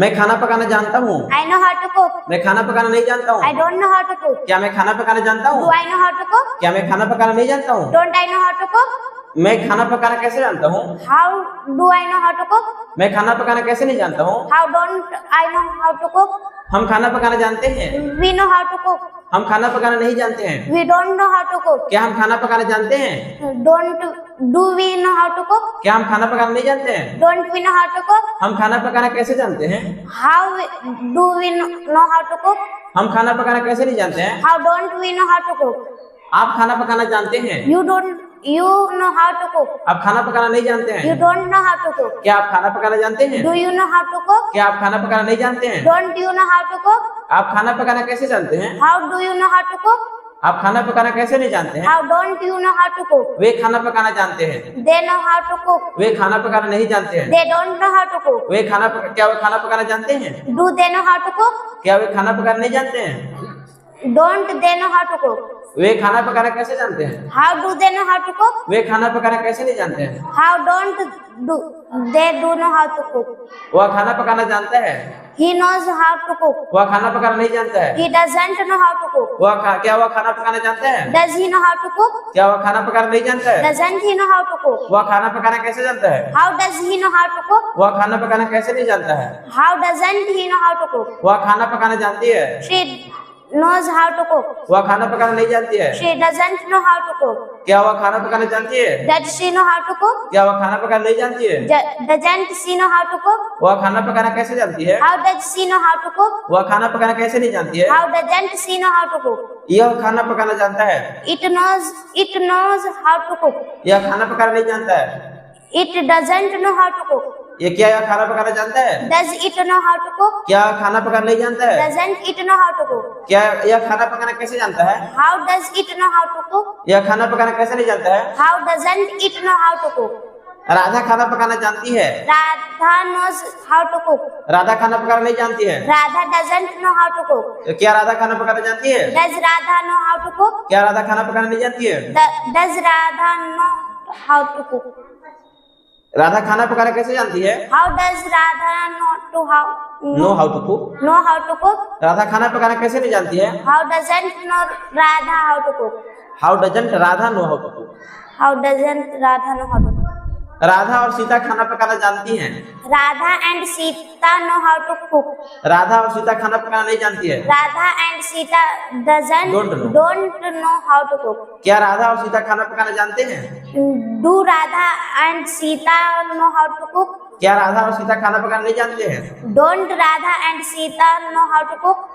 मैं खाना पकाना जानता हूँ। I know how to cook. मैं खाना पकाना नहीं जानता I हूँ। don't know how to cook. क्या मैं खाना पकाना जानता Do हूँ? I know how to cook? क्या मैं खाना पकाना नहीं जानता हूँ? Don't I know how to cook? मैं खाना पकाना कैसे जानता हूँ? How do I know how to cook? मैं खाना पकाना कैसे नहीं जानता हूँ? How don't I know how to cook? हम खाना पकाना जानते हैं। We know how to cook. हम खाना पकाना नहीं जानते हैं। We don't know how to cook. क्या हम खाना पकाना जानते हैं? Do we know how to cook? क्या हम खाना पकाना नहीं जानते हैं? Don't we know how to cook? हम खाना पकाना कैसे जानते हैं? Do we know how to cook? हम खाना पकाना कैसे नहीं जानते हैं? How don't we know how to cook? आप खाना पकाना जानते हैं। You know how to cook. आप खाना पकाना नहीं जानते You हैं। don't know how to cook. क्या आप खाना पकाना जानते हैं? Do you know how to cook? क्या आप खाना पकाना नहीं जानते हैं? Don't you know how to cook? आप खाना पकाना कैसे जानते हैं? How do you know how to cook? आप खाना पकाना कैसे नहीं जानते हैं? How don't you know how to cook? वे खाना पकाना जानते हैं। They know how to cook. वे खाना पकाना नहीं जानते हैं। They don't know how to cook. क्या वे खाना पकाना जानते हैं? Do they know how to cook? क्या वे खाना पकाना नहीं जानते हैं? Don't they know how to cook? वे खाना पकाना कैसे जानते हैं? How do they know how to cook? वे खाना पकाना कैसे नहीं जानते हैं? How don't they know how to cook? वह खाना पकाना जानता है। He knows how to cook. वह खाना पकाना नहीं जानता है। He doesn't know how to cook. क्या वह खाना पकाना जानता है? Does he know how to cook? क्या वह खाना पकाना नहीं जानता है? Doesn't he know how to cook? वह खाना पकाना कैसे जानता है? How does he know how to cook? वह खाना पकाना कैसे नहीं जानता है? How doesn't he know how to cook? वह खाना पकाना जानती है। She knows how to cook. वह खाना पकाना नहीं जानती है। She doesn't know how to cook. क्या वह खाना पकाना जानती है? Does she know how to cook? क्या वह खाना पकाना नहीं जानती है? Doesn't she know how to cook? वह खाना पकाना कैसे जानती है? How does she know how to cook? वह खाना पकाना कैसे नहीं जानती है? How doesn't she know how to cook? यह खाना पकाना जानता है। It knows how to cook. यह खाना पकाना नहीं जानता है। It doesn't know how to cook. ये क्या यह खाना पकाना जानता है? Does it know how to cook? क्या खाना पकाना नहीं जानता है? Doesn't it know how to cook? क्या यह खाना पकाना कैसे जानता है? How does it know how to cook? यह खाना पकाना कैसे नहीं जानता है? How doesn't it know how to cook? Radha खाना पकाना जानती है। Radha knows how to cook. Radha खाना पकाना नहीं जानती है। Radha doesn't know how to cook. क्या राधा खाना पकाना जानती है? Does Radha know how to cook? क्या राधा खाना पकाना नहीं जानती है? Does Radha know how to cook? Radha खाना पकाना कैसे जानती है? How does Radha know how to cook। know how to cook? Radha खाना पकाना कैसे नहीं जानती है? How doesn't know Radha how to cook? How doesn't Radha know how to cook? How doesn't Radha know how to cook? Radha और सीता खाना पकाना जानती हैं। Radha and Sita know how to cook. Radha और सीता खाना पकाना नहीं जानती है। Radha and Sita don't know how to cook. क्या राधा और सीता खाना पकाना जानते हैं? Do Radha and Sita know how to cook? क्या राधा और सीता खाना पकाना नहीं जानते हैं? Don't Radha and Sita know how to cook?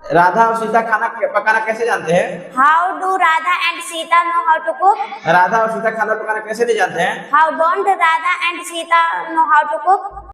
Radha और सीता खाना पकाना कैसे जानते हैं? How do Radha and Sita know how to cook? Radha और सीता खाना पकाना कैसे नहीं जानते हैं? How don't Radha and Sita know how to cook?